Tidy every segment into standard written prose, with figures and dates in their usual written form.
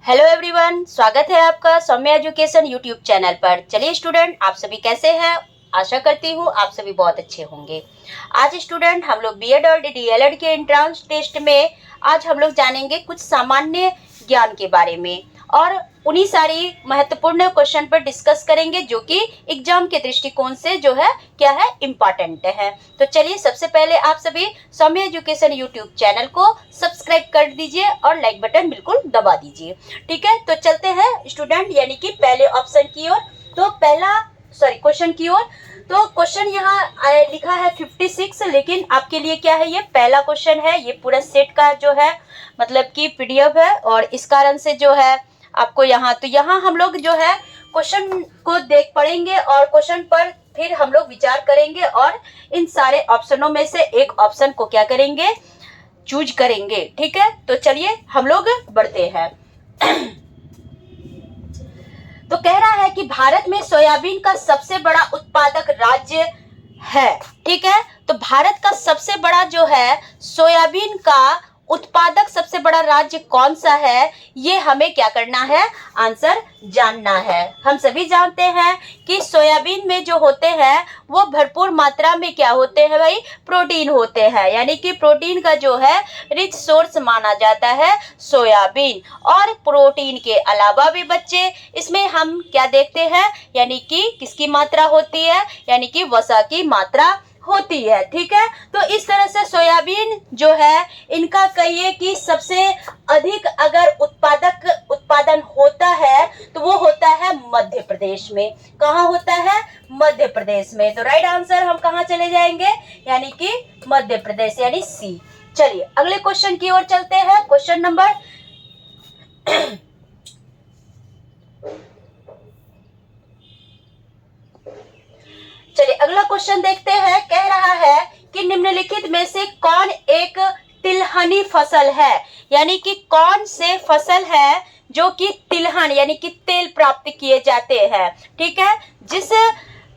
Hello everyone, स्वागत है आपका सौम्या एजुकेशन यूट्यूब चैनल पर। चलिए स्टूडेंट, आप सभी कैसे हैं? आशा करती हूँ आप सभी बहुत अच्छे होंगे। आज स्टूडेंट हम लोग बीएड और डीएलएड के एंट्रेंस टेस्ट में आज हम लोग जानेंगे कुछ सामान्य ज्ञान के बारे में और उन्हीं सारी महत्वपूर्ण क्वेश्चन पर डिस्कस करेंगे जो कि एग्जाम के दृष्टिकोण से जो है क्या है इम्पोर्टेंट है। तो चलिए सबसे पहले आप सभी सौम्या एजुकेशन यूट्यूब चैनल को सब्सक्राइब कर दीजिए और लाइक बटन बिल्कुल दबा दीजिए। ठीक है, तो चलते हैं स्टूडेंट यानी कि पहले ऑप्शन की ओर। तो क्वेश्चन की ओर। तो क्वेश्चन यहाँ लिखा है 56, लेकिन आपके लिए क्या है, ये पहला क्वेश्चन है। ये पूरा सेट का जो है मतलब कि पीडीएफ है और इस कारण से जो है आपको यहाँ हम लोग जो है क्वेश्चन को देख पढ़ेंगे और क्वेश्चन पर फिर हम लोग विचार करेंगे और इन सारे ऑप्शनों में से एक ऑप्शन को क्या करेंगे, चूज करेंगे। ठीक है, तो चलिए हम लोग बढ़ते हैं। तो कह रहा है कि भारत में सोयाबीन का सबसे बड़ा उत्पादक राज्य है। ठीक है, तो भारत का सबसे बड़ा जो है सोयाबीन का उत्पादक सबसे बड़ा राज्य कौन सा है, ये हमें क्या करना है, आंसर जानना है। हम सभी जानते हैं कि सोयाबीन में जो होते हैं वो भरपूर मात्रा में क्या होते हैं भाई, प्रोटीन होते हैं। यानी कि प्रोटीन का जो है रिच सोर्स माना जाता है सोयाबीन। और प्रोटीन के अलावा भी बच्चे इसमें हम क्या देखते हैं, यानी कि किसकी मात्रा होती है, यानी कि वसा की मात्रा होती है। ठीक है, तो इस तरह से सोयाबीन जो है इनका कहिए कि सबसे अधिक अगर उत्पादन होता है तो वो होता है मध्य प्रदेश में। कहाँ होता है, मध्य प्रदेश में। तो राइट आंसर हम कहाँ चले जाएंगे, यानी कि मध्य प्रदेश, यानी सी। चलिए अगले क्वेश्चन की ओर चलते हैं। क्वेश्चन नंबर चलिए अगला क्वेश्चन देखते हैं। कह रहा है कि निम्नलिखित में से कौन एक तिलहनी फसल है, यानी कि कौन से फसल है जो कि तिलहन यानी कि तेल प्राप्त किए जाते हैं। ठीक है, जिस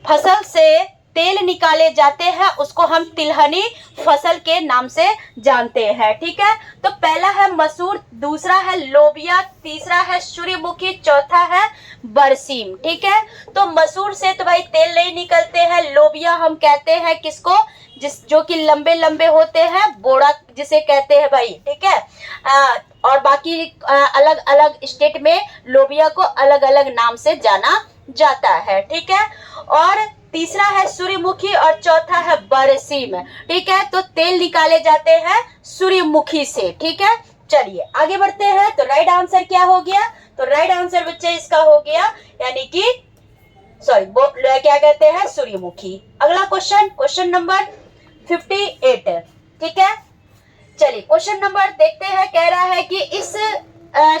फसल से तेल निकाले जाते हैं उसको हम तिलहनी फसल के नाम से जानते हैं। ठीक है, तो पहला है मसूर, दूसरा है लोबिया, तीसरा है सूर्यमुखी, चौथा है बरसीम। ठीक है, तो मसूर से तो भाई तेल नहीं निकलते हैं। लोबिया हम कहते हैं किसको, जो कि लंबे लंबे होते हैं, बोड़ा जिसे कहते हैं भाई। ठीक है, और बाकी अलग अलग स्टेट में लोबिया को अलग अलग नाम से जाना जाता है। ठीक है, और तीसरा है सूर्यमुखी और चौथा है बरसीम। ठीक है, तो तेल निकाले जाते हैं सूर्यमुखी से। ठीक है, चलिए आगे बढ़ते हैं। तो राइट आंसर क्या हो गया, तो राइट आंसर बच्चे इसका हो गया यानी कि क्या कहते हैं, सूर्यमुखी। अगला क्वेश्चन, क्वेश्चन नंबर 58। ठीक है, चलिए क्वेश्चन नंबर देखते हैं। कह रहा है कि इस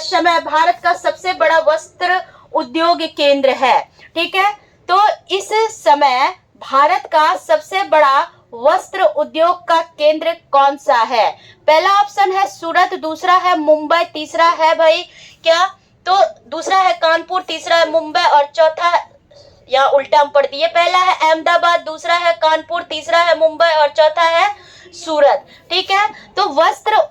समय भारत का सबसे बड़ा वस्त्र उद्योग केंद्र है। ठीक है, तो इस समय भारत का सबसे बड़ा वस्त्र उद्योग का केंद्र कौन सा है? पहला ऑप्शन है सूरत, दूसरा है मुंबई, तीसरा है भाई क्या, तो दूसरा है कानपुर, तीसरा है मुंबई और चौथा, यहाँ उल्टा हम पढ़ दिए, पहला है अहमदाबाद, दूसरा है कानपुर, तीसरा है मुंबई और चौथा है सूरत। ठीक है, तो वस्त्र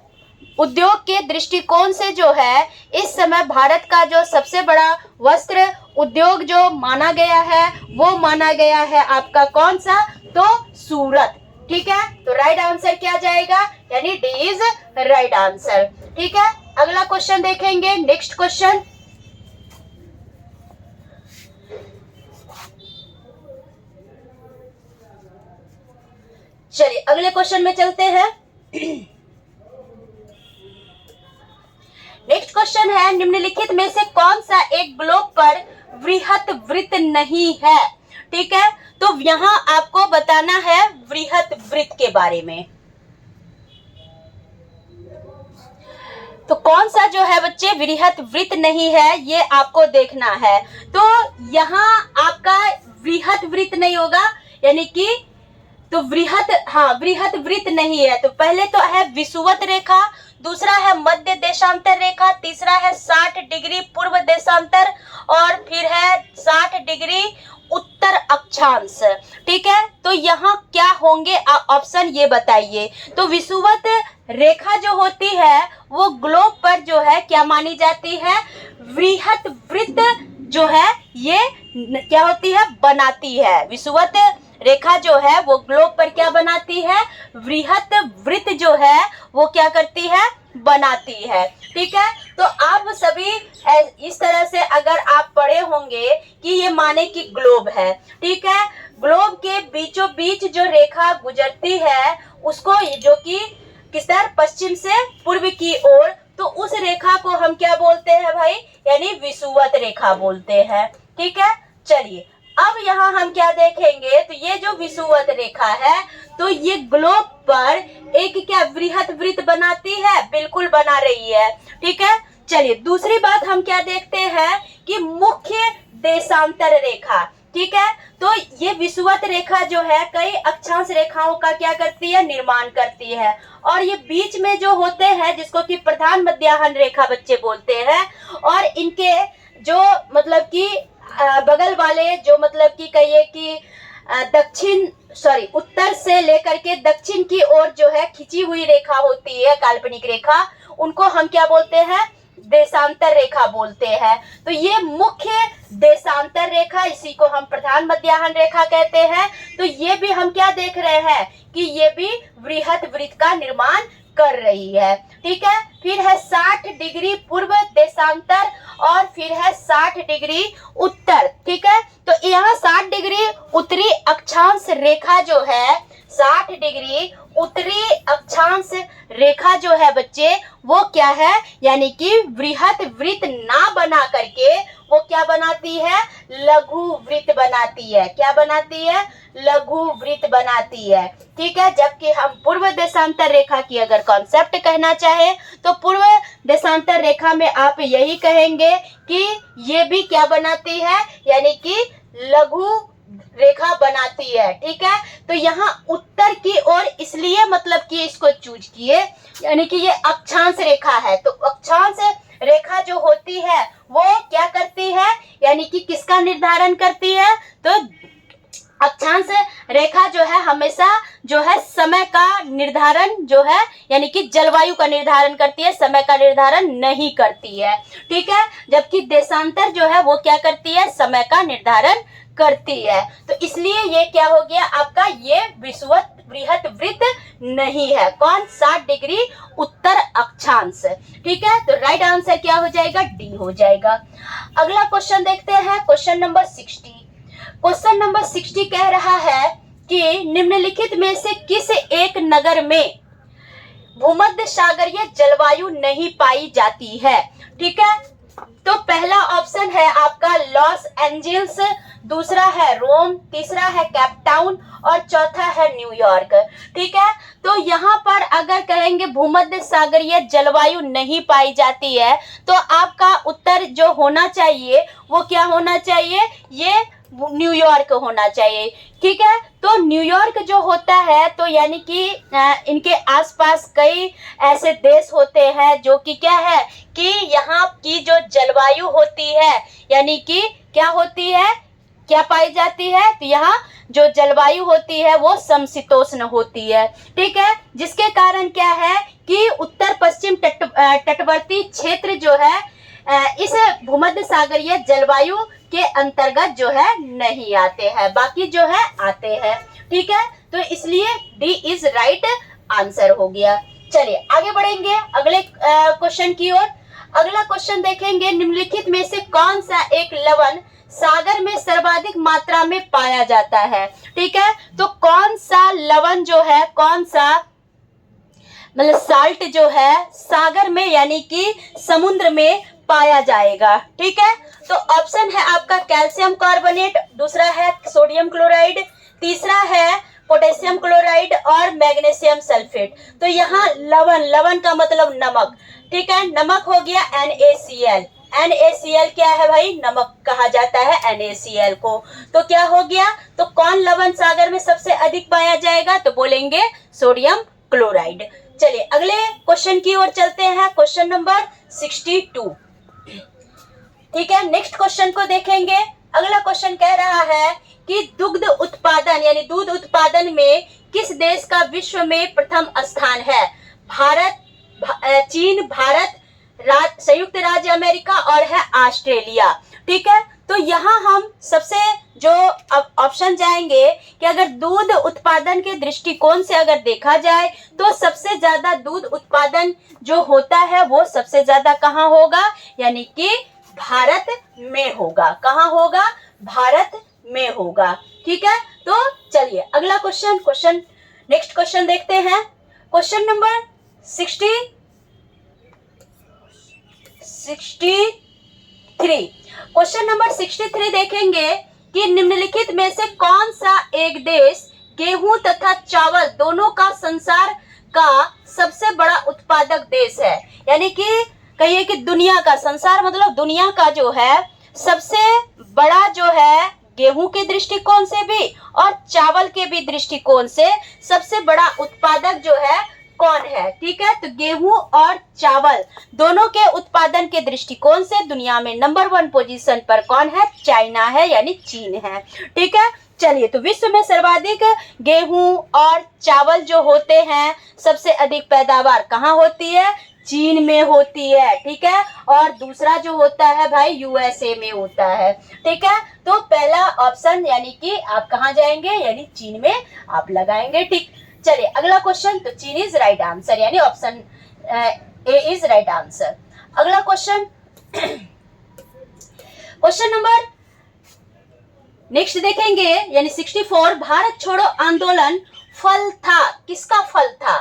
उद्योग के दृष्टिकोण से जो है इस समय भारत का जो सबसे बड़ा वस्त्र उद्योग जो माना गया है वो माना गया है आपका कौन सा, तो सूरत। ठीक है, तो राइट आंसर क्या जाएगा, यानी डी इज राइट आंसर। ठीक है, अगला क्वेश्चन देखेंगे। नेक्स्ट क्वेश्चन, चलिए अगले क्वेश्चन में चलते हैं। नेक्स्ट क्वेश्चन है, निम्नलिखित में से कौन सा एक ग्लोब पर वृहत वृत्त नहीं है? ठीक है, तो यहाँ आपको बताना है वृहत वृत्त के बारे में। तो कौन सा जो है बच्चे वृहत वृत्त नहीं है, ये आपको देखना है। तो यहाँ आपका वृहत वृत्त नहीं होगा, यानी कि तो वृहत वृत्त नहीं है। तो पहले तो है विषुवत रेखा, दूसरा है मध्य देशांतर रेखा, तीसरा है 60 डिग्री पूर्व देशांतर और फिर है 60 डिग्री उत्तर अक्षांश। ठीक है, तो यहाँ क्या होंगे ऑप्शन ये बताइए। तो विषुवत रेखा जो होती है वो ग्लोब पर जो है क्या मानी जाती है, वृहत वृत्त जो है ये क्या होती है, बनाती है। विषुवत रेखा जो है वो ग्लोब पर क्या बनाती है, वृहत वृत्त जो है वो क्या करती है, बनाती है। ठीक है, तो आप सभी इस तरह से अगर आप पढ़े होंगे कि ये माने कि ग्लोब है। ठीक है, ग्लोब के बीचों बीच जो रेखा गुजरती है उसको, जो कि किस तरह, पश्चिम से पूर्व की ओर, तो उस रेखा को हम क्या बोलते हैं भाई, यानी विषुवत रेखा बोलते हैं। ठीक है, चलिए अब यहाँ हम क्या देखेंगे, तो ये जो विषुवत रेखा है तो ये ग्लोब पर एक क्या वृहत वृत्त बनाती है, बिल्कुल बना रही है। ठीक है, चलिए दूसरी बात हम क्या देखते हैं कि मुख्य देशांतर रेखा। ठीक है, तो ये विषुवत रेखा जो है कई अक्षांश रेखाओं का क्या करती है, निर्माण करती है। और ये बीच में जो होते हैं जिसको कि प्रधान मध्याह्न रेखा बच्चे बोलते हैं, और इनके जो मतलब कि बगल वाले जो मतलब कि कहिए कि उत्तर से लेकर के दक्षिण की ओर जो है खिंची हुई रेखा होती है, काल्पनिक रेखा, उनको हम क्या बोलते हैं, देशांतर रेखा बोलते हैं। तो ये मुख्य देशांतर रेखा, इसी को हम प्रधान मध्याह्न रेखा कहते हैं। तो ये भी हम क्या देख रहे हैं कि ये भी वृहत वृत्त का निर्माण कर रही है। ठीक है, फिर है 60 डिग्री पूर्व देशांतर और फिर है 60 डिग्री उत्तर। ठीक है, तो यहाँ 60 डिग्री उत्तरी अक्षांश रेखा जो है, 60 डिग्री उत्तरी अक्षांश रेखा जो है बच्चे वो क्या है, यानी कि वृहत वृत्त ना बना करके वो क्या बनाती है, लघु वृत्त बनाती है। क्या बनाती है, लघु वृत्त बनाती है। ठीक है, जबकि हम पूर्व देशांतर रेखा की अगर कॉन्सेप्ट कहना चाहे तो पूर्व देशांतर रेखा में आप यही कहेंगे कि ये भी क्या बनाती है, यानी कि लघु रेखा बनाती है। ठीक है, तो यहाँ उत्तर की ओर इसलिए मतलब कि इसको चूज किए, यानी कि ये अक्षांश रेखा है। तो अक्षांश रेखा जो होती है वो क्या करती है, यानी कि किसका निर्धारण करती है, तो अक्षांश रेखा जो है हमेशा जो है समय का निर्धारण जो है, यानी कि जलवायु का निर्धारण करती है, समय का निर्धारण नहीं करती है। ठीक है, जबकि देशांतर जो है वो क्या करती है, समय का निर्धारण करती है। तो इसलिए ये क्या हो गया आपका, ये विषुवत वृहत वृत्त नहीं है। कौन, 60 डिग्री उत्तर अक्षांश। ठीक है, तो राइट आंसर क्या हो जाएगा, डी हो जाएगा। अगला क्वेश्चन देखते हैं, क्वेश्चन नंबर 60। क्वेश्चन नंबर 60 कह रहा है कि निम्नलिखित में से किस एक नगर में भूमध्य सागरीय जलवायु नहीं पाई जाती है। ठीक है, तो पहला ऑप्शन है आपका लॉस एंजल्स, दूसरा है रोम, तीसरा है केप टाउन और चौथा है न्यूयॉर्क। ठीक है, तो यहाँ पर अगर कहेंगे भूमध्य सागरीय जलवायु नहीं पाई जाती है तो आपका उत्तर जो होना चाहिए वो क्या होना चाहिए, ये न्यूयॉर्क होना चाहिए। ठीक है, तो न्यूयॉर्क जो होता है तो यानी कि इनके आसपास कई ऐसे देश होते हैं जो कि क्या है कि यहाँ की जो जलवायु होती है, यानी कि क्या होती है, क्या पाई जाती है, तो यहाँ जो जलवायु होती है वो समशीतोष्ण होती है। ठीक है, जिसके कारण क्या है कि उत्तर पश्चिम तटवर्ती क्षेत्र जो है इस भूमध्य सागरीय जलवायु के अंतर्गत जो है नहीं आते हैं, बाकी जो है आते हैं। ठीक है, तो इसलिए डी इज राइट आंसर हो गया। चलिए आगे बढ़ेंगे अगले क्वेश्चन की ओर। अगला क्वेश्चन देखेंगे, निम्नलिखित में से कौन सा एक लवण सागर में सर्वाधिक मात्रा में पाया जाता है। ठीक है, तो कौन सा लवण जो है, कौन सा मतलब साल्ट जो है सागर में यानी कि समुद्र में पाया जाएगा। ठीक है, तो ऑप्शन है आपका कैल्शियम कार्बोनेट, दूसरा है सोडियम क्लोराइड, तीसरा है पोटेशियम क्लोराइड और मैग्नीशियम सल्फेट। तो यहाँ लवण, लवण का मतलब नमक। ठीक है, नमक हो गया NaCl। NaCl क्या है भाई, नमक कहा जाता है NaCl को। तो क्या हो गया, तो कौन लवण सागर में सबसे अधिक पाया जाएगा, तो बोलेंगे सोडियम क्लोराइड। चलिए अगले क्वेश्चन की ओर चलते हैं, क्वेश्चन नंबर 62। ठीक है, नेक्स्ट क्वेश्चन को देखेंगे। अगला क्वेश्चन कह रहा है कि दुग्ध उत्पादन यानी दूध उत्पादन में किस देश का विश्व में प्रथम स्थान है? भारत, चीन, भारत, संयुक्त राज्य अमेरिका और है ऑस्ट्रेलिया। ठीक है, तो यहाँ हम सबसे जो ऑप्शन जाएंगे कि अगर दूध उत्पादन के दृष्टिकोण से अगर देखा जाए तो सबसे ज्यादा दूध उत्पादन जो होता है वो सबसे ज्यादा कहाँ होगा? यानी कि भारत में होगा। कहाँ होगा? भारत में होगा। ठीक है, तो चलिए अगला क्वेश्चन नेक्स्ट क्वेश्चन देखते हैं। Question number 63। क्वेश्चन नंबर 63 देखेंगे कि निम्नलिखित में से कौन सा एक देश गेहूं तथा चावल दोनों का संसार का सबसे बड़ा उत्पादक देश है? यानी कि कहिए कि दुनिया का, संसार मतलब दुनिया का जो है सबसे बड़ा जो है गेहूं के दृष्टिकोण से भी और चावल के भी दृष्टिकोण से सबसे बड़ा उत्पादक जो है कौन है? ठीक है, तो गेहूं और चावल दोनों के उत्पादन के दृष्टिकोण से दुनिया में नंबर 1 पोजीशन पर कौन है? चाइना है, यानी चीन है। ठीक है, चलिए तो विश्व में सर्वाधिक गेहूं और चावल जो होते हैं सबसे अधिक पैदावार कहाँ होती है? चीन में होती है। ठीक है, और दूसरा जो होता है भाई यूएसए में होता है। ठीक है, तो पहला ऑप्शन यानी कि आप कहाँ जाएंगे? यानी चीन में आप लगाएंगे। ठीक, चलिए अगला क्वेश्चन, तो चीन इज राइट आंसर, यानी option A is right answer. अगला क्वेश्चन क्वेश्चन नंबर नेक्स्ट देखेंगे यानी 64। भारत छोड़ो आंदोलन फल था, किसका फल था?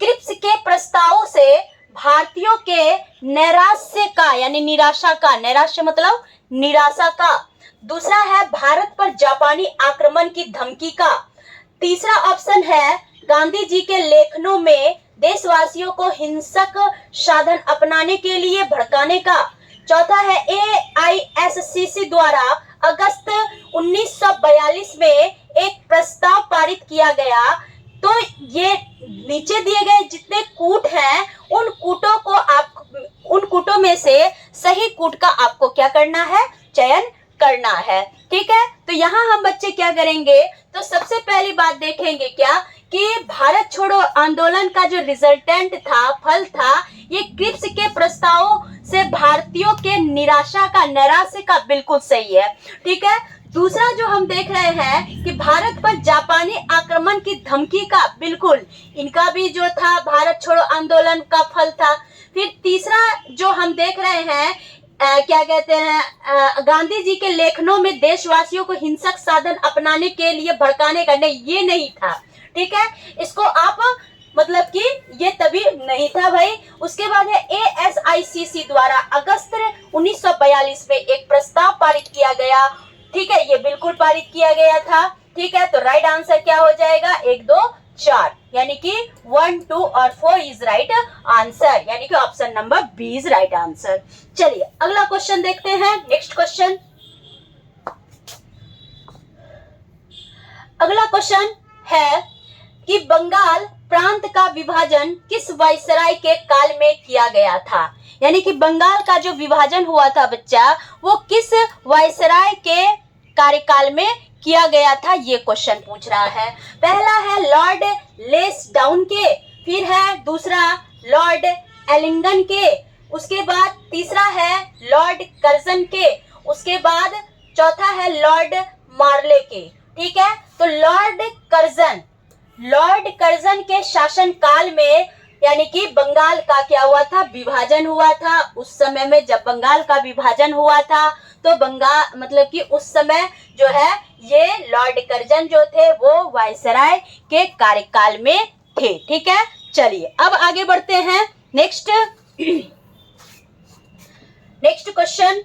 क्रिप्स के प्रस्तावों से भारतीयों के नैराश्य का, यानी निराशा का, नैराश्य मतलब निराशा का। दूसरा है भारत पर जापानी आक्रमण की धमकी का। तीसरा ऑप्शन है गांधी जी के लेखनों में देशवासियों को हिंसक साधन अपनाने के लिए भड़काने का। चौथा है AISCC द्वारा अगस्त 1942 में एक प्रस्ताव पारित किया गया। तो ये नीचे दिए गए जितने कूट हैं उन कूटों में से सही कूट का आपको क्या करना है? चयन करना है। ठीक है, तो यहाँ हम बच्चे क्या करेंगे? तो सबसे पहली बात देखेंगे क्या कि भारत छोड़ो आंदोलन का जो रिजल्टेंट था, फल था, ये क्रिप्स के प्रस्तावों से भारतीयों के निराशा का, नैराश्य का बिल्कुल सही है। ठीक है, दूसरा जो हम देख रहे हैं कि भारत पर जापानी आक्रमण की धमकी का, बिल्कुल इनका भी जो था भारत छोड़ो आंदोलन का फल था। फिर तीसरा जो हम देख रहे हैं क्या कहते हैं, गांधी जी के लेखनों में देशवासियों को हिंसक साधन अपनाने के लिए भड़काने का, नहीं ये नहीं था। ठीक है, इसको आप मतलब कि ये तभी नहीं था भाई। उसके बाद है AISCC द्वारा अगस्त 1942 में एक प्रस्ताव पारित किया गया। ठीक है, ये बिल्कुल पारित किया गया था। ठीक है, तो राइट आंसर क्या हो जाएगा? 1, 2, 4, यानी कि 1, 2 और 4 इज राइट आंसर, यानी कि option number B is right answer. चलिए अगला क्वेश्चन देखते हैं। नेक्स्ट क्वेश्चन, अगला क्वेश्चन है कि बंगाल प्रांत का विभाजन किस वायसराय के काल में किया गया था? यानी कि बंगाल का जो विभाजन हुआ था बच्चा, वो किस वायसराय के कार्यकाल में किया गया था? ये क्वेश्चन पूछ रहा है। पहला है लॉर्ड लेस्डाउन के, फिर है दूसरा लॉर्ड एलिंगन के, उसके बाद तीसरा है लॉर्ड कर्जन के, उसके बाद चौथा है लॉर्ड मार्ले के। ठीक है, तो लॉर्ड कर्जन के शासन काल में यानी कि बंगाल का क्या हुआ था? विभाजन हुआ था। उस समय में जब बंगाल का विभाजन हुआ था तो बंगाल मतलब कि उस समय जो है ये लॉर्ड कर्जन जो थे वो वायसराय के कार्यकाल में थे। ठीक है, चलिए अब आगे बढ़ते हैं। नेक्स्ट क्वेश्चन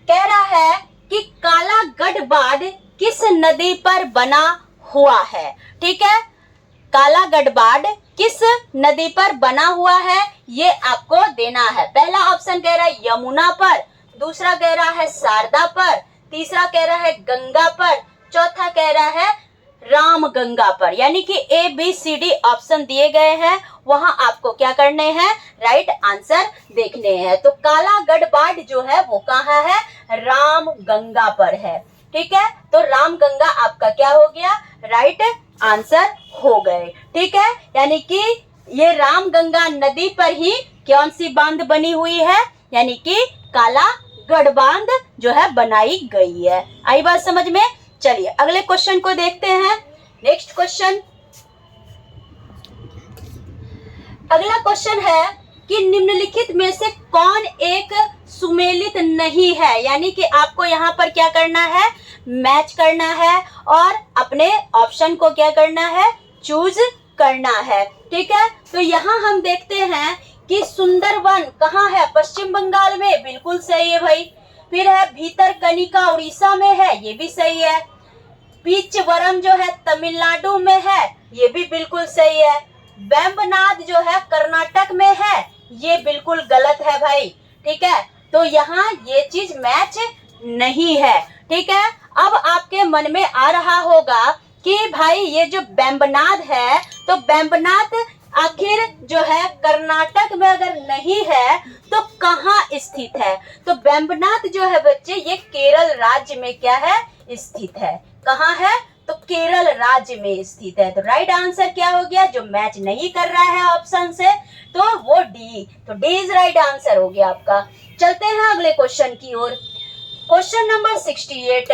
कह रहा है कि काला गढ़बाड किस नदी पर बना हुआ है? ठीक है, काला गढ़बाड किस नदी पर बना हुआ है ये आपको देना है। पहला ऑप्शन कह रहा है यमुना पर, दूसरा कह रहा है शारदा पर, तीसरा कह रहा है गंगा पर, चौथा कह रहा है राम गंगा पर। यानी कि ABCD ऑप्शन दिए गए हैं वहां आपको क्या करने हैं, राइट आंसर देखने हैं। तो काला गढ़बाड जो है वो कहाँ है, रामगंगा पर है। ठीक है, तो रामगंगा आपका क्या हो गया, राइट आंसर हो गए। ठीक है, यानी कि ये रामगंगा नदी पर ही कौन सी बांध बनी हुई है, यानी कि काला गढ़ बांध जो है बनाई गई है। आई बात समझ में। चलिए अगले क्वेश्चन को देखते हैं। नेक्स्ट क्वेश्चन, अगला क्वेश्चन है कि निम्नलिखित में से कौन एक सुमेलित नहीं है, यानी कि आपको यहाँ पर क्या करना है, मैच करना है और अपने ऑप्शन को क्या करना है, चूज करना है। ठीक है, तो यहाँ हम देखते हैं कि सुंदरवन कहाँ है, पश्चिम बंगाल में, बिल्कुल सही है भाई। फिर है भीतरकनिका उड़ीसा में है, ये भी सही है। पीचवरम जो है तमिलनाडु में है, ये भी बिल्कुल सही है। वेम्बनाड जो है कर्नाटक में है, ये बिल्कुल गलत है भाई। ठीक है, तो यहाँ ये चीज मैच नहीं है। ठीक है, अब आपके मन में आ रहा होगा कि भाई ये जो वेम्बनाड है, तो वेम्बनाड आखिर जो है कर्नाटक में अगर नहीं है तो कहाँ स्थित है। तो वेम्बनाड जो है बच्चे ये केरल राज्य में क्या है, स्थित है। कहाँ है, तो केरल राज्य में स्थित है। तो राइट आंसर क्या हो गया, जो मैच नहीं कर रहा है ऑप्शन से, तो वो डी, तो डी इज राइट आंसर हो गया आपका। चलते हैं अगले क्वेश्चन की ओर। Question number 68।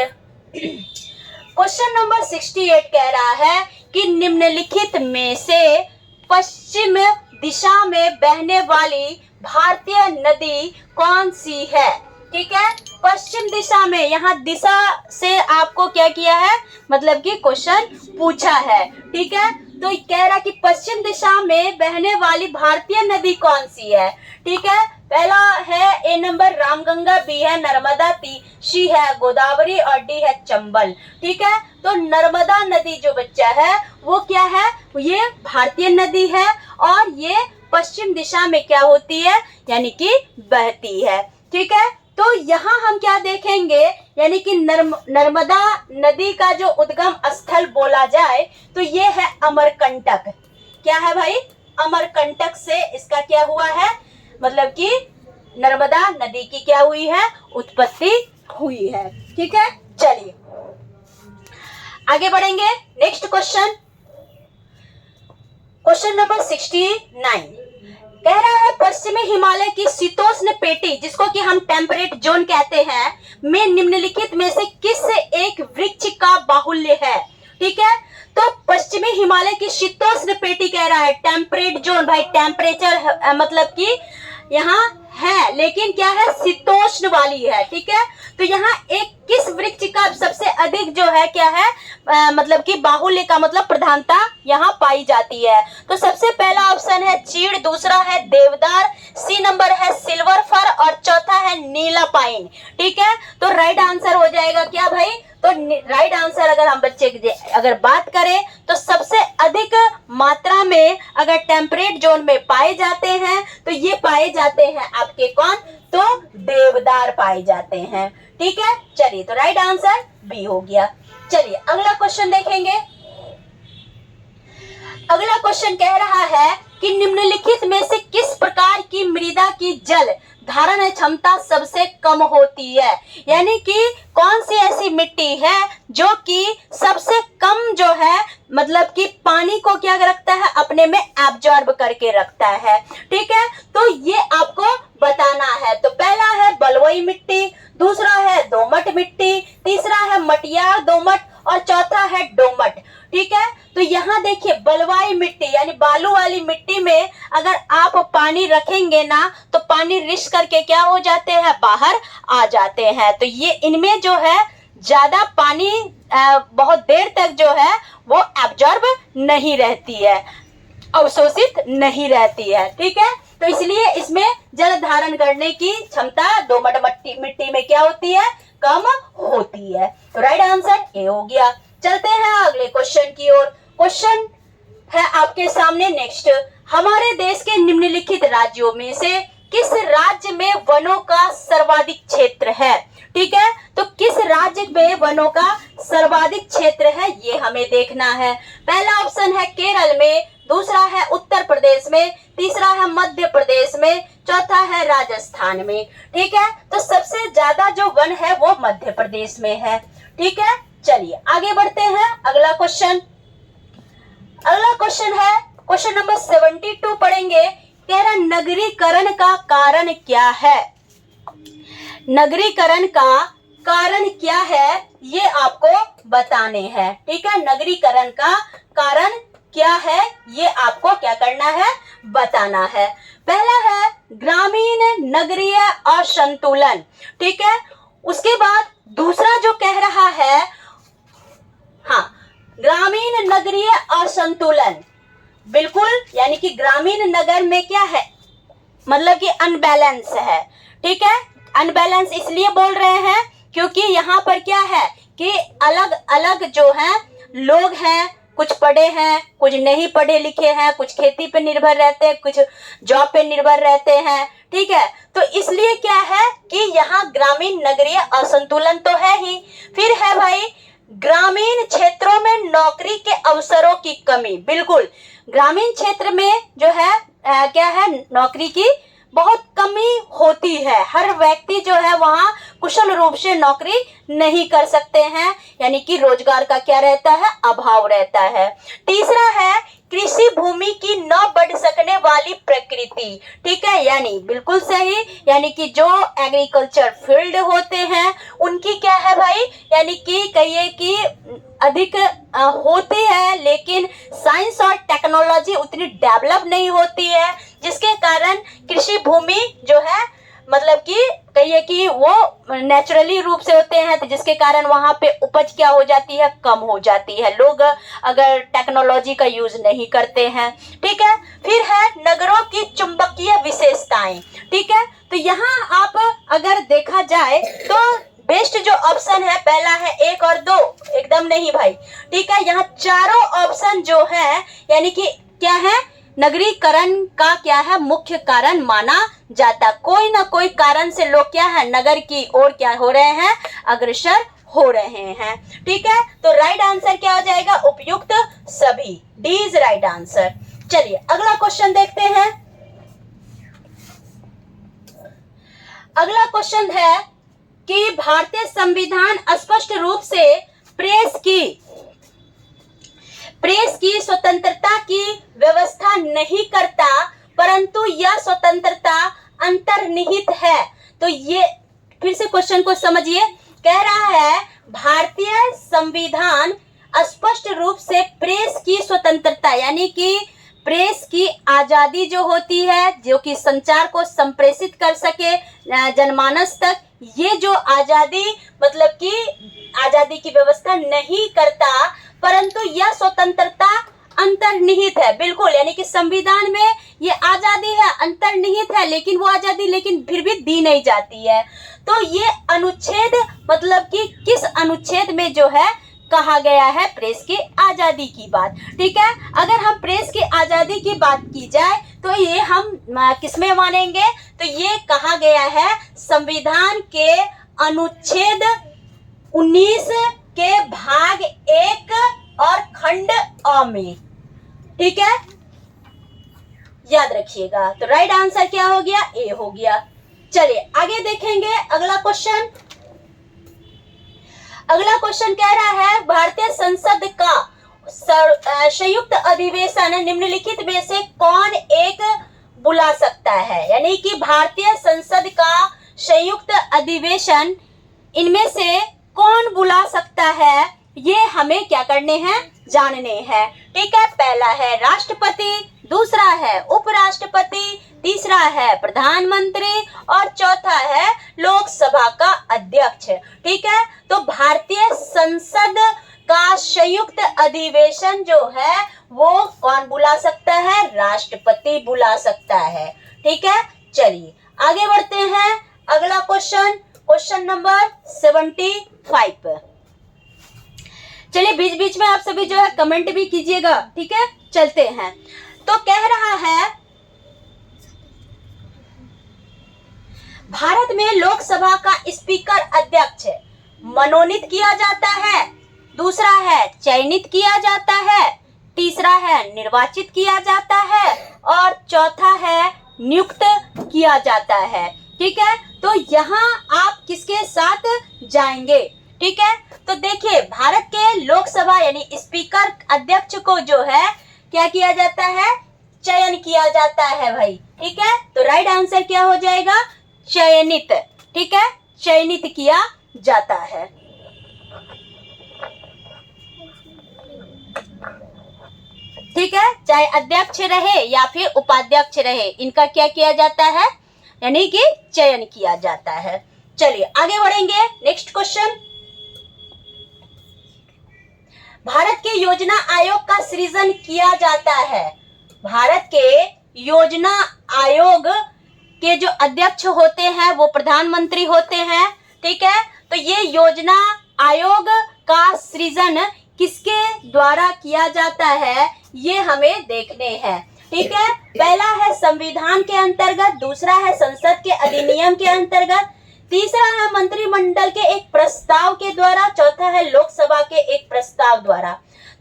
क्वेश्चन नंबर 68 कह रहा है कि निम्नलिखित में से पश्चिम दिशा में बहने वाली भारतीय नदी कौन सी है। ठीक है, पश्चिम दिशा में, यहाँ दिशा से आपको क्या किया है, मतलब कि क्वेश्चन पूछा है। ठीक है, तो कह रहा कि पश्चिम दिशा में बहने वाली भारतीय नदी कौन सी है। ठीक है, पहला है ए नंबर रामगंगा, बी है नर्मदा, सी है गोदावरी और डी है चंबल। ठीक है, तो नर्मदा नदी जो बच्चा है वो क्या है, ये भारतीय नदी है और ये पश्चिम दिशा में क्या होती है, यानी कि बहती है। ठीक है, तो यहाँ हम क्या देखेंगे, यानी कि नर्मदा नदी का जो उद्गम स्थल बोला जाए तो ये है अमरकंटक। क्या है भाई, अमरकंटक से इसका क्या हुआ है, मतलब कि नर्मदा नदी की क्या हुई है, उत्पत्ति हुई है। ठीक है, चलिए आगे बढ़ेंगे। नेक्स्ट क्वेश्चन, क्वेश्चन नंबर 69 कह रहा है पश्चिमी हिमालय की शीतोष्ण पेटी, जिसको कि हम टेम्परेट जोन कहते हैं, में निम्नलिखित में से किस एक वृक्ष का बाहुल्य है। ठीक है, तो पश्चिमी हिमालय की शीतोष्ण पेटी कह रहा है, टेम्परेट जोन भाई, टेम्परेचर मतलब कि यहाँ है लेकिन क्या है, शीतोष्ण वाली है। ठीक है, तो यहाँ एक किस वृक्ष का सबसे अधिक जो है क्या है, मतलब कि बाहुल्य का मतलब प्रधानता यहाँ पाई जाती है। तो सबसे पहला ऑप्शन है चीड़, दूसरा है देवदार, सी नंबर है सिल्वर फर और चौथा है नीला पाइन। ठीक है, तो राइट आंसर हो जाएगा क्या भाई, तो राइट आंसर अगर हम बच्चे की अगर बात करें तो सबसे अधिक मात्रा में अगर टेम्परेट जोन में पाए जाते हैं तो ये पाए जाते हैं आपके कौन, तो देवदार पाए जाते हैं। ठीक है, चलिए तो राइट आंसर बी हो गया। चलिए अगला क्वेश्चन देखेंगे। अगला क्वेश्चन कह रहा है कि निम्नलिखित में से किस प्रकार की मृदा की जल धारण क्षमता सबसे कम होती है, यानी कि कौन सी ऐसी मिट्टी है जो कि सबसे कम जो है, मतलब कि पानी को क्या रखता है, अपने में एब्जॉर्ब करके रखता है। ठीक है, तो ये आपको बताना है। तो पहला है बलुई मिट्टी, दूसरा है दोमट मिट्टी, तीसरा है मटियार दोमट और चौथा है डोमट। ठीक है, तो यहाँ देखिए बलुई मिट्टी यानी बालू वाली मिट्टी में अगर आप पानी रखेंगे ना तो पानी रिस करके क्या हो जाते हैं, बाहर आ जाते हैं। तो ये इनमें जो है ज्यादा पानी बहुत देर तक जो है वो एब्जॉर्ब नहीं रहती है, अवशोषित नहीं रहती है। ठीक है, तो इसलिए इसमें जल धारण करने की क्षमता दोमट मिट्टी में क्या होती है, कम होती है। तो राइट आंसर ए हो गया। चलते हैं अगले क्वेश्चन की ओर। क्वेश्चन है आपके सामने नेक्स्ट, हमारे देश के निम्नलिखित राज्यों में से किस राज्य में वनों का सर्वाधिक क्षेत्र है। ठीक है, तो किस राज्य में वनों का सर्वाधिक क्षेत्र है ये हमें देखना है। पहला ऑप्शन है केरल में, दूसरा है उत्तर प्रदेश में, तीसरा है मध्य प्रदेश में, चौथा है राजस्थान में। ठीक है, तो सबसे ज्यादा जो वन है वो मध्य प्रदेश में है। ठीक है, चलिए आगे बढ़ते हैं। अगला क्वेश्चन है क्वेश्चन नंबर 72 पढ़ेंगे। कह रहा नगरीकरण का कारण क्या है? नगरीकरण का कारण क्या है ये आपको बताने हैं। ठीक है, नगरीकरण का कारण क्या है ये आपको क्या करना है, बताना है। पहला है ग्रामीण नगरीय असंतुलन। ठीक है, उसके बाद दूसरा जो कह रहा है, हाँ, ग्रामीण नगरीय असंतुलन, बिल्कुल, यानी कि ग्रामीण नगर में क्या है, मतलब कि अनबैलेंस है। ठीक है, अनबैलेंस इसलिए बोल रहे हैं क्योंकि यहाँ पर क्या है कि अलग अलग जो है लोग हैं, कुछ पढ़े हैं, कुछ नहीं पढ़े लिखे हैं, कुछ खेती पे निर्भर रहते हैं, कुछ जॉब पे निर्भर रहते हैं। ठीक है, तो इसलिए क्या है कि यहाँ ग्रामीण नगरीय असंतुलन तो है ही, फिर है भाई ग्रामीण क्षेत्रों में नौकरी के अवसरों की कमी। बिल्कुल, ग्रामीण क्षेत्र में जो है क्या है, नौकरी की बहुत कमी होती है। हर व्यक्ति जो है वहाँ कुशल रूप से नौकरी नहीं कर सकते हैं, यानी कि रोजगार का क्या रहता है, अभाव रहता है। तीसरा है कृषि भूमि की न बढ़ सकने वाली प्रकृति। ठीक है, यानी बिल्कुल सही, यानी कि जो एग्रीकल्चर फील्ड होते हैं उनकी क्या है भाई, यानी कि कहिए कि अधिक होती है, लेकिन साइंस और टेक्नोलॉजी उतनी डेवलप नहीं होती है, जिसके कारण कृषि भूमि जो है मतलब कि कहिए कि वो नेचुरली रूप से होते हैं, तो जिसके कारण वहां पे उपज क्या हो जाती है, कम हो जाती है, लोग अगर टेक्नोलॉजी का यूज नहीं करते हैं। ठीक है, फिर है नगरों की चुंबकीय विशेषताएं। ठीक है, तो यहाँ आप अगर देखा जाए तो बेस्ट जो ऑप्शन है पहला है, 1 और 2 एकदम नहीं भाई। ठीक है, यहाँ चारों ऑप्शन जो है यानी कि क्या है, नगरीकरण का क्या है, मुख्य कारण माना जाता। कोई ना कोई कारण से लोग क्या है, नगर की ओर क्या हो रहे हैं, अग्रसर हो रहे हैं। ठीक है, तो राइट आंसर क्या हो जाएगा, उपयुक्त सभी, डी इज राइट आंसर। चलिए अगला क्वेश्चन देखते हैं। अगला क्वेश्चन है कि भारतीय संविधान स्पष्ट रूप से प्रेस की स्वतंत्रता की व्यवस्था नहीं करता, परंतु यह स्वतंत्रता अंतर्निहित है। तो ये फिर से क्वेश्चन को समझिए, कह रहा है भारतीय संविधान स्पष्ट रूप से प्रेस की स्वतंत्रता, यानी कि प्रेस की आजादी जो होती है, जो कि संचार को संप्रेषित कर सके जनमानस तक, ये जो आजादी मतलब कि आजादी की व्यवस्था नहीं करता, परंतु यह स्वतंत्रता अंतर्निहित है। बिल्कुल, यानी कि संविधान में ये आजादी है, अंतर्निहित है, लेकिन वो आजादी लेकिन फिर भी दी नहीं जाती है। तो ये अनुच्छेद मतलब कि किस अनुच्छेद में जो है कहा गया है प्रेस की आजादी की बात। ठीक है, अगर हम प्रेस की आजादी की बात की जाए तो ये हम किसमें मानेंगे, तो ये कहा गया है संविधान के अनुच्छेद 19 के भाग 1 और खंड अ में। ठीक है, याद रखिएगा। तो राइट आंसर क्या हो गया, ए हो गया। चलिए आगे देखेंगे अगला क्वेश्चन। अगला क्वेश्चन कह रहा है भारतीय संसद का संयुक्त अधिवेशन निम्नलिखित में से कौन एक बुला सकता है, यानी कि भारतीय संसद का संयुक्त अधिवेशन इनमें से कौन बुला सकता है, ये हमें क्या करने हैं, जानने हैं। ठीक है, पहला है राष्ट्रपति, दूसरा है उपराष्ट्रपति, तीसरा है प्रधानमंत्री और चौथा है लोकसभा का अध्यक्ष। ठीक है, तो भारतीय संसद का संयुक्त अधिवेशन जो है वो कौन बुला सकता है, राष्ट्रपति बुला सकता है। ठीक है, चलिए आगे बढ़ते हैं। अगला क्वेश्चन नंबर 75। चलिए बीच बीच में आप सभी जो है कमेंट भी कीजिएगा। ठीक है, चलते हैं। तो कह रहा है भारत में लोकसभा का स्पीकर अध्यक्ष मनोनीत किया जाता है, दूसरा है चयनित किया जाता है, तीसरा है निर्वाचित किया जाता है और चौथा है नियुक्त किया जाता है। ठीक है, तो यहाँ आप किसके साथ जाएंगे? ठीक है, तो देखिए भारत के लोकसभा यानी स्पीकर अध्यक्ष को जो है क्या किया जाता है? चयन किया जाता है भाई। ठीक है, तो राइट आंसर क्या हो जाएगा? चयनित। ठीक है, चयनित किया जाता है। ठीक है, चाहे अध्यक्ष रहे या फिर उपाध्यक्ष रहे, इनका क्या किया जाता है? यानी कि चयन किया जाता है। चलिए आगे बढ़ेंगे। नेक्स्ट क्वेश्चन, भारत के योजना आयोग का सृजन किया जाता है। भारत के योजना आयोग के जो अध्यक्ष होते हैं वो प्रधानमंत्री होते हैं। ठीक है, तो ये योजना आयोग का सृजन किसके द्वारा किया जाता है ये हमें देखने हैं। ठीक है, पहला है संविधान के अंतर्गत, दूसरा है संसद के अधिनियम के अंतर्गत, तीसरा है मंत्रिमंडल के एक प्रस्ताव के द्वारा, चौथा है लोकसभा के एक प्रस्ताव द्वारा।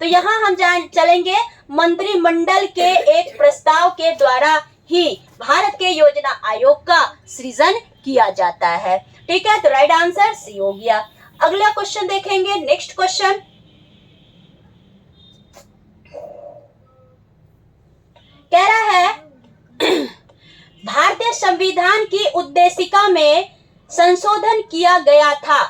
तो यहाँ हम चलेंगे मंत्रिमंडल के एक प्रस्ताव के द्वारा ही भारत के योजना आयोग का सृजन किया जाता है। ठीक है, तो राइट आंसर सी हो गया। अगला क्वेश्चन देखेंगे। नेक्स्ट क्वेश्चन, कह रहा है भारतीय संविधान की उद्देशिका में संशोधन किया गया था।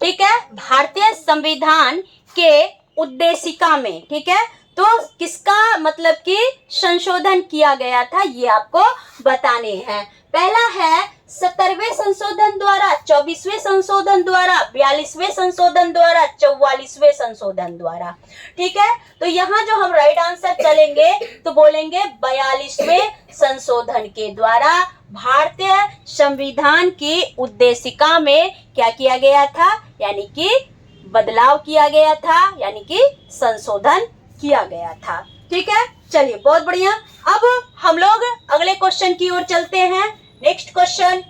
ठीक है, भारतीय संविधान के उद्देशिका में, ठीक है, तो किसका मतलब कि संशोधन किया गया था ये आपको बताने हैं। पहला है 17वें संशोधन द्वारा, 24वें संशोधन द्वारा, 42वें संशोधन द्वारा, 44वें संशोधन द्वारा। ठीक है, तो यहाँ जो हम राइट आंसर चलेंगे तो बोलेंगे 42वें संशोधन के द्वारा भारतीय संविधान की उद्देशिका में क्या किया गया था? यानी कि बदलाव किया गया था, यानी कि संशोधन किया गया था। ठीक है, चलिए बहुत बढ़िया। अब हम लोग अगले क्वेश्चन की ओर चलते हैं। नेक्स्ट क्वेश्चन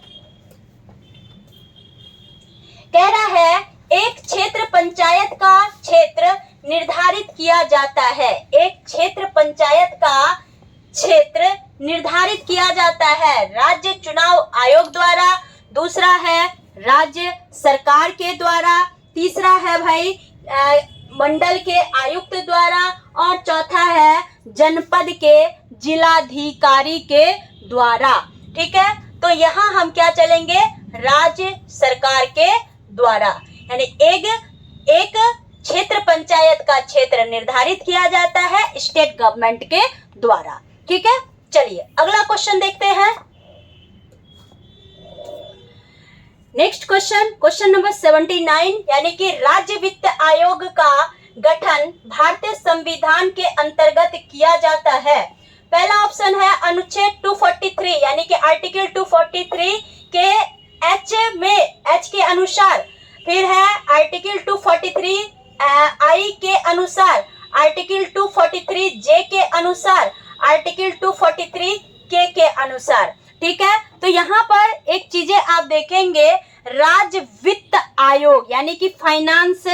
कह रहा है एक क्षेत्र पंचायत का क्षेत्र निर्धारित किया जाता है। एक क्षेत्र पंचायत का क्षेत्र निर्धारित किया जाता है राज्य चुनाव आयोग द्वारा, दूसरा है राज्य सरकार के द्वारा, तीसरा है भाई मंडल के आयुक्त द्वारा और चौथा है जनपद के जिलाधिकारी के द्वारा। ठीक है, तो यहाँ हम क्या चलेंगे? राज्य सरकार के द्वारा, यानी एक क्षेत्र पंचायत का क्षेत्र निर्धारित किया जाता है स्टेट गवर्नमेंट के द्वारा। ठीक है, चलिए अगला क्वेश्चन देखते हैं। नेक्स्ट क्वेश्चन, क्वेश्चन नंबर 79, यानी कि राज्य वित्त आयोग का गठन भारतीय संविधान के अंतर्गत किया जाता है। पहला ऑप्शन है अनुच्छेद 243 यानी कि आर्टिकल 243 के एच के अनुसार, फिर है आर्टिकल 243 आई के अनुसार, आर्टिकल 243 जे के अनुसार, आर्टिकल 243 के अनुसार। ठीक है, तो यहाँ पर एक चीजें आप देखेंगे, राज्य वित्त आयोग यानी कि फाइनेंस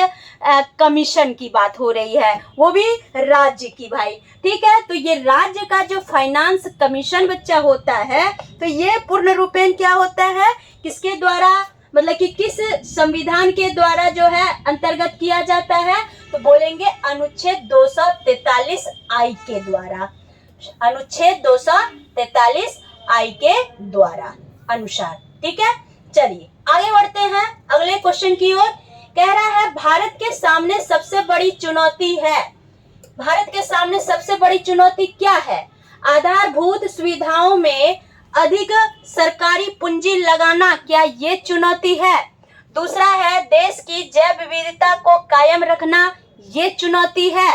कमीशन की बात हो रही है, वो भी राज्य की भाई। ठीक है, तो ये राज्य का जो फाइनेंस कमीशन बच्चा होता है, तो ये पूर्ण रूपेण क्या होता है? किसके द्वारा, मतलब कि किस संविधान के द्वारा जो है अंतर्गत किया जाता है? तो बोलेंगे अनुच्छेद 243 आई के द्वारा, अनुच्छेद 243 आई के द्वारा अनुसार। ठीक है, चलिए आगे बढ़ते हैं अगले क्वेश्चन की ओर। कह रहा है भारत के सामने सबसे बड़ी चुनौती है। भारत के सामने सबसे बड़ी चुनौती क्या है? आधारभूत सुविधाओं में अधिक सरकारी पूंजी लगाना, क्या ये चुनौती है? दूसरा है देश की जैव विविधता को कायम रखना, ये चुनौती है।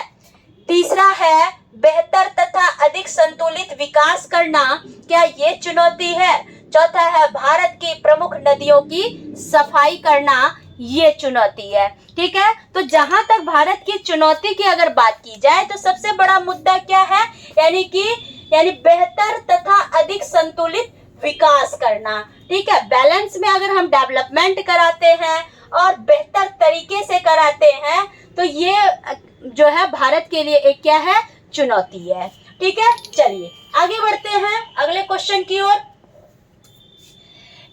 तीसरा है बेहतर तथा अधिक संतुलित विकास करना, क्या ये चुनौती है? चौथा है भारत की प्रमुख नदियों की सफाई करना, ये चुनौती है। ठीक है, तो जहां तक भारत की चुनौती की अगर बात की जाए तो सबसे बड़ा मुद्दा क्या है? यानी बेहतर तथा अधिक संतुलित विकास करना। ठीक है, बैलेंस में अगर हम डेवलपमेंट कराते हैं और बेहतर तरीके से कराते हैं तो ये जो है भारत के लिए एक क्या है? चुनौती है। ठीक है, चलिए आगे बढ़ते हैं अगले क्वेश्चन की ओर।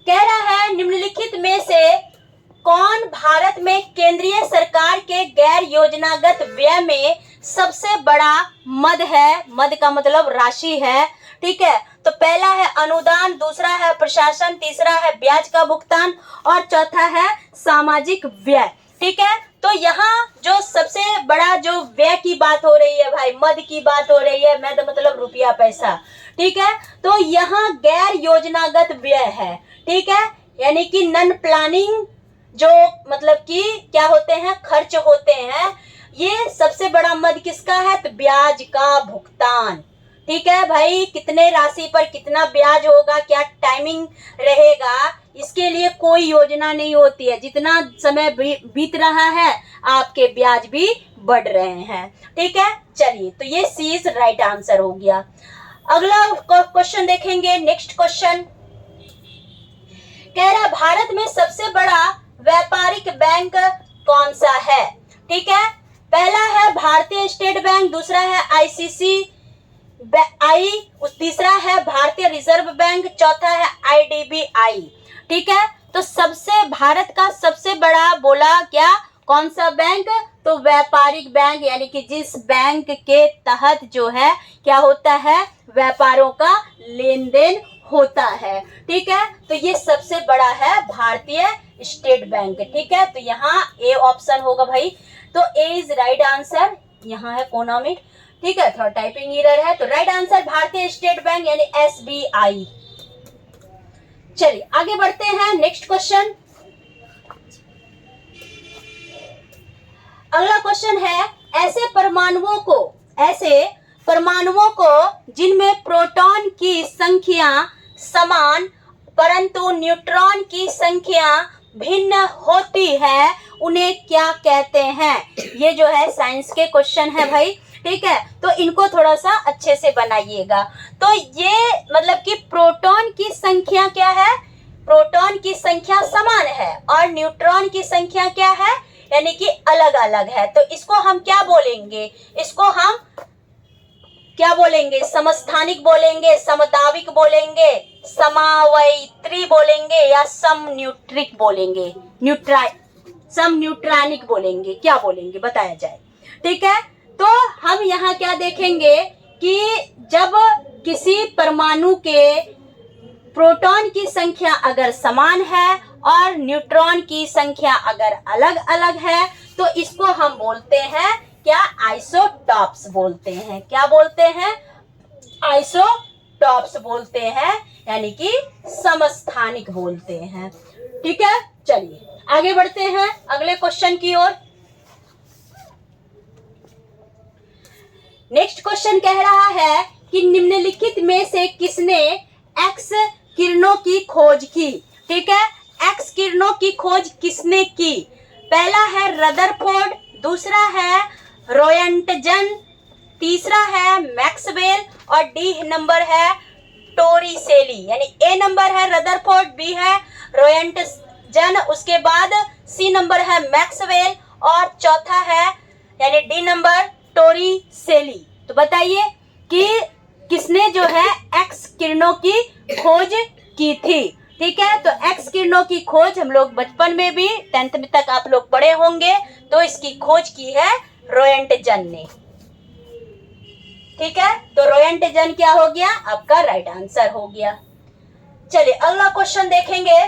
कह रहा है निम्नलिखित में से कौन भारत में केंद्रीय सरकार के गैर योजनागत व्यय में सबसे बड़ा मद है? मद का मतलब राशि है। ठीक है, तो पहला है अनुदान, दूसरा है प्रशासन, तीसरा है ब्याज का भुगतान और चौथा है सामाजिक व्यय। ठीक है, तो यहाँ जो सबसे बड़ा जो व्यय की बात हो रही है भाई, मद की बात हो रही है, मद मतलब रुपया पैसा। ठीक है, तो यहाँ गैर योजनागत व्यय है। ठीक है, यानी कि नॉन प्लानिंग जो मतलब कि क्या होते हैं, खर्च होते हैं, ये सबसे बड़ा मद किसका है? तो ब्याज का भुगतान। ठीक है भाई, कितने राशि पर कितना ब्याज होगा, क्या टाइमिंग रहेगा, इसके लिए कोई योजना नहीं होती है। जितना समय बीत रहा है आपके ब्याज भी बढ़ रहे हैं। ठीक है, चलिए तो ये सी इज राइट आंसर हो गया। अगला क्वेश्चन देखेंगे, नेक्स्ट क्वेश्चन कह रहा भारत में सबसे बड़ा व्यापारिक बैंक कौन सा है? ठीक है, पहला है भारतीय स्टेट बैंक, दूसरा है आईसीआईसीआई, तीसरा है भारतीय रिजर्व बैंक, चौथा है आईडीबीआई। ठीक है, तो सबसे भारत का सबसे बड़ा बोला क्या, कौन सा बैंक? तो व्यापारिक बैंक, यानी कि जिस बैंक के तहत जो है क्या होता है, व्यापारों का लेन देन होता है। ठीक है, तो ये सबसे बड़ा है भारतीय स्टेट बैंक। ठीक है, तो यहाँ ए ऑप्शन होगा भाई, तो ए इज राइट आंसर। यहाँ है कोना में, ठीक है, थोड़ा टाइपिंग एरर है, तो राइट आंसर भारतीय स्टेट बैंक यानी एसबीआई। चलिए आगे बढ़ते हैं, नेक्स्ट क्वेश्चन। अगला क्वेश्चन है ऐसे परमाणुओं को जिनमें प्रोटॉन की संख्या समान परंतु न्यूट्रॉन की संख्या भिन्न होती है, उन्हें क्या कहते हैं? ये जो है साइंस के क्वेश्चन है भाई। ठीक है, तो इनको थोड़ा सा अच्छे से बनाइएगा। तो ये मतलब कि प्रोटॉन की संख्या क्या है? प्रोटॉन की संख्या समान है और न्यूट्रॉन की संख्या क्या है, यानी कि अलग अलग है। तो इसको हम क्या बोलेंगे? इसको हम क्या बोलेंगे? समस्थानिक बोलेंगे, समदाविक बोलेंगे, समावैत्री बोलेंगे या समन्यूट्रिक बोलेंगे, समन्यूट्रॉनिक बोलेंगे, क्या बोलेंगे बताया जाए। ठीक है, तो हम यहाँ क्या देखेंगे कि जब किसी परमाणु के प्रोटॉन की संख्या अगर समान है और न्यूट्रॉन की संख्या अगर अलग अलग है तो इसको हम बोलते हैं क्या? आइसोटॉप्स बोलते हैं। क्या बोलते हैं? आइसोटॉप्स बोलते हैं, यानी कि समस्थानिक बोलते हैं। ठीक है, चलिए आगे बढ़ते हैं अगले क्वेश्चन की ओर। नेक्स्ट क्वेश्चन कह रहा है कि निम्नलिखित में से किसने एक्स किरणों की खोज की? ठीक है, एक्स किरणों की खोज किसने की? पहला है रदरफोर्ड, दूसरा है रोयंटजन, तीसरा है मैक्सवेल और डी नंबर है टोरिसेली। यानी ए नंबर है रदरफोर्ड, बी है रोयंटजन, उसके बाद सी नंबर है मैक्सवेल और चौथा है यानी डी नंबर टोरिसेली। तो बताइए कि किसने जो है एक्स किरणों की खोज की थी? ठीक है, तो एक्स किरणों की खोज हम लोग बचपन में भी 10th में तक आप लोग पढ़े होंगे, तो इसकी खोज की है रोयंटजन ने। ठीक है, तो रोयंटजन क्या हो गया? आपका राइट आंसर हो गया। चलिए अगला क्वेश्चन देखेंगे।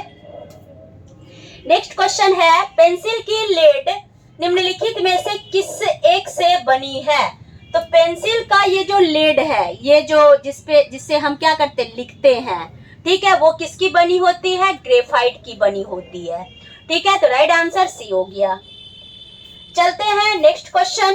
नेक्स्ट क्वेश्चन है पेंसिल की लेड निम्नलिखित में से किस एक से बनी है? तो पेंसिल का ये जो लेड है, ये जो जिससे हम क्या करते लिखते हैं, ठीक है, वो किसकी बनी होती है? ग्रेफाइट की बनी होती है। ठीक है, तो राइट आंसर सी हो गया। चलते हैं नेक्स्ट क्वेश्चन,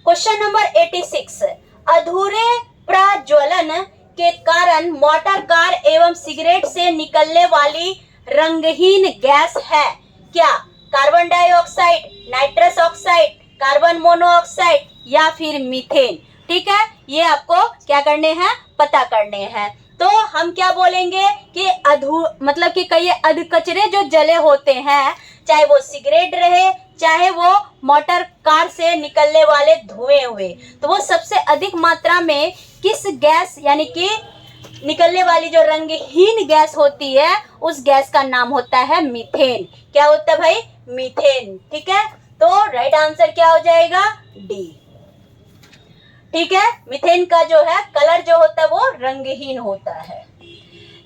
क्वेश्चन नंबर 86। अधूरे प्रज्वलन के कारण मोटर कार एवं सिगरेट से निकलने वाली रंगहीन गैस है क्या? Carbon dioxide, nitrous oxide, carbon monoxide या फिर मीथेन। ठीक है, ये आपको क्या करने हैं? पता करने हैं। तो हम क्या बोलेंगे कि मतलब कि कई अधकचरे जो जले होते हैं, चाहे वो सिगरेट रहे, चाहे वो मोटर कार से निकलने वाले धुएं हुए। तो वो सबसे अधिक मात्रा में किस गैस यानी कि निकलने वाली जो रंगहीन गैस होती है उस गैस का नाम होता है मीथेन। क्या होता है भाई? मीथेन। ठीक है, तो राइट आंसर क्या हो जाएगा? डी। ठीक है, मीथेन का जो है कलर जो होता है वो रंगहीन होता है।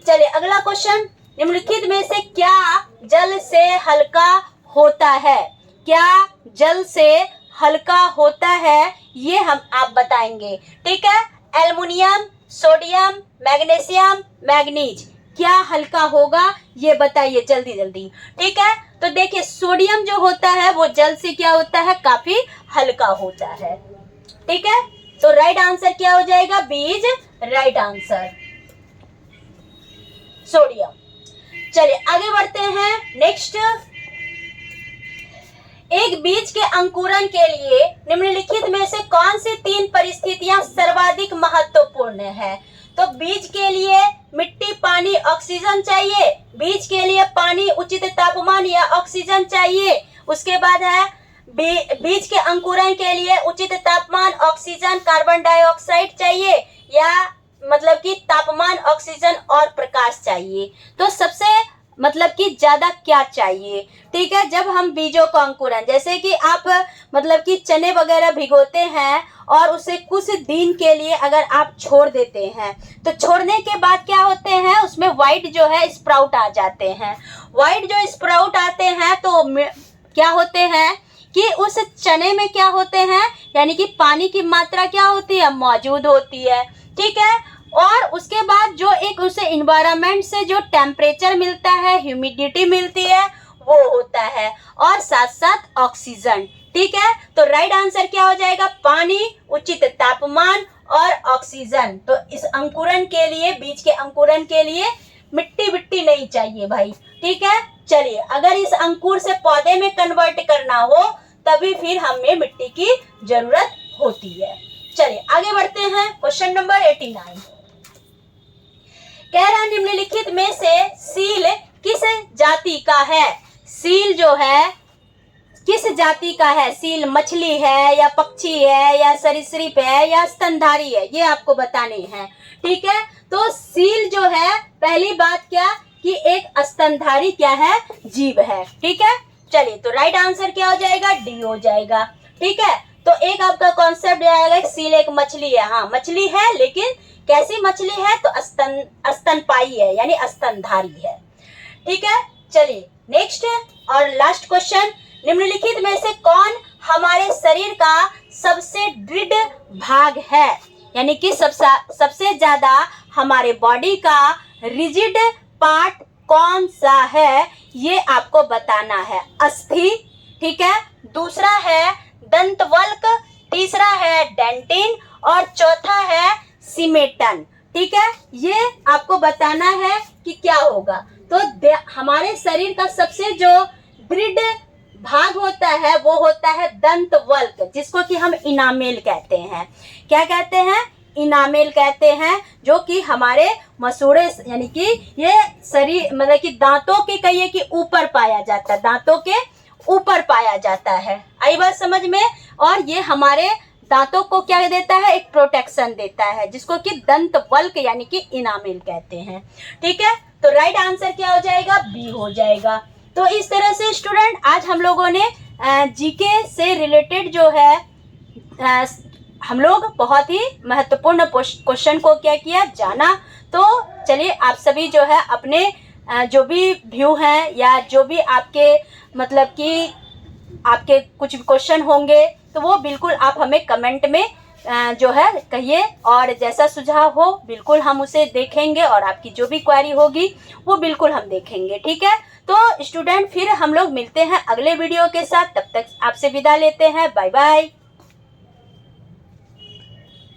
चलिए अगला क्वेश्चन, निम्नलिखित में से क्या जल से हल्का होता है? क्या जल से हल्का होता है ये आप बताएंगे। ठीक है, एल्युमिनियम, सोडियम, मैग्नीशियम, मैग्नीज, क्या हल्का होगा ये बताइए जल्दी जल्दी। ठीक है, तो देखिए सोडियम जो होता है वो जल से क्या होता है? काफी हल्का होता है। ठीक है, तो राइट आंसर क्या हो जाएगा? B is right answer, sodium. चलिए आगे बढ़ते हैं। नेक्स्ट, एक बीज के अंकुरण के लिए निम्नलिखित में से कौन सी 3 परिस्थितियां सर्वाधिक महत्वपूर्ण है? तो बीज के लिए मिट्टी, पानी, ऑक्सीजन चाहिए। बीज के लिए पानी, उचित तापमान या ऑक्सीजन चाहिए। उसके बाद है बीज के अंकुरण के लिए उचित तापमान, ऑक्सीजन, कार्बन डाइऑक्साइड चाहिए या मतलब कि तापमान, ऑक्सीजन और प्रकाश चाहिए। तो सबसे मतलब कि ज्यादा क्या चाहिए? ठीक है, जब हम बीजों का अंकुरण, जैसे कि आप मतलब कि चने वगैरह भिगोते हैं और उसे कुछ दिन के लिए अगर आप छोड़ देते हैं तो छोड़ने के बाद क्या होते हैं? उसमें व्हाइट जो है स्प्राउट आ जाते हैं। व्हाइट जो स्प्राउट आते हैं तो क्या होते हैं कि उस चने में क्या होते हैं यानी कि पानी की मात्रा क्या होती है? मौजूद होती है। ठीक है, और उसके बाद जो एक उसे इन्वायरमेंट से जो टेम्परेचर मिलता है, ह्यूमिडिटी मिलती है, वो होता है और साथ साथ ऑक्सीजन। ठीक है, तो राइट आंसर क्या हो जाएगा? पानी, उचित तापमान और ऑक्सीजन। तो इस अंकुरण के लिए, बीज के अंकुरण के लिए मिट्टी विट्टी नहीं चाहिए भाई। ठीक है, चलिए अगर इस अंकुर से पौधे में कन्वर्ट करना हो तभी फिर हमें मिट्टी की जरूरत होती है। चलिए आगे बढ़ते हैं। क्वेश्चन नंबर 89 कह रहा निम्नलिखित में से सील किस जाति का है? सील जो है किस जाति का है? सील मछली है या पक्षी है या सरीसृप है या स्तनधारी है? ये आपको बताने हैं। ठीक है, तो सील जो है, पहली बात क्या कि एक स्तनधारी क्या है? जीव है। ठीक है, चलिए तो राइट आंसर क्या हो जाएगा? डी हो जाएगा। ठीक है, तो एक आपका कॉन्सेप्ट आएगा सील एक मछली है। हाँ मछली है, लेकिन कैसी मछली है? तो स्तनपायी है यानी स्तनधारी है। ठीक है, चलिए नेक्स्ट और लास्ट क्वेश्चन, निम्नलिखित में से कौन हमारे शरीर का सबसे दृढ़ भाग है? यानी कि सबसे ज्यादा हमारे बॉडी का रिजिड पार्ट कौन सा है ये आपको बताना है। अस्थि, ठीक है, दूसरा है दंतवल्क, तीसरा है डेंटिन और चौथा है सीमेटन। ठीक है, ये आपको बताना है कि क्या होगा। तो हमारे शरीर का सबसे जो दृढ़ भाग होता है वो होता है दंतवल्क, जिसको कि हम इनामेल कहते हैं। क्या कहते हैं? इनामेल कहते हैं, जो कि हमारे मसूड़े यानी कि ये शरीर मतलब कि दांतों के कहिए कि ऊपर पाया जाता है, दांतों के ऊपर पाया जाता है। आई बात समझ में? और ये हमारे दांतों को क्या देता है? एक प्रोटेक्शन देता है, जिसको कि दंतवल्क यानी कि इनामेल कहते हैं। ठीक है, तो राइट आंसर क्या हो जाएगा? बी हो जाएगा। तो इस तरह से स्टूडेंट आज हम लोगों ने जीके से रिलेटेड जो है हम लोग बहुत ही महत्वपूर्ण क्वेश्चन को क्या किया? जाना। तो चलिए आप सभी जो है अपने जो भी व्यू हैं या जो भी आपके मतलब कि आपके कुछ क्वेश्चन होंगे तो वो बिल्कुल आप हमें कमेंट में जो है कहिए, और जैसा सुझाव हो बिल्कुल हम उसे देखेंगे और आपकी जो भी क्वेरी होगी वो बिल्कुल हम देखेंगे। ठीक है, तो स्टूडेंट फिर हम लोग मिलते हैं अगले वीडियो के साथ। तब तक आपसे विदा लेते हैं। Bye bye.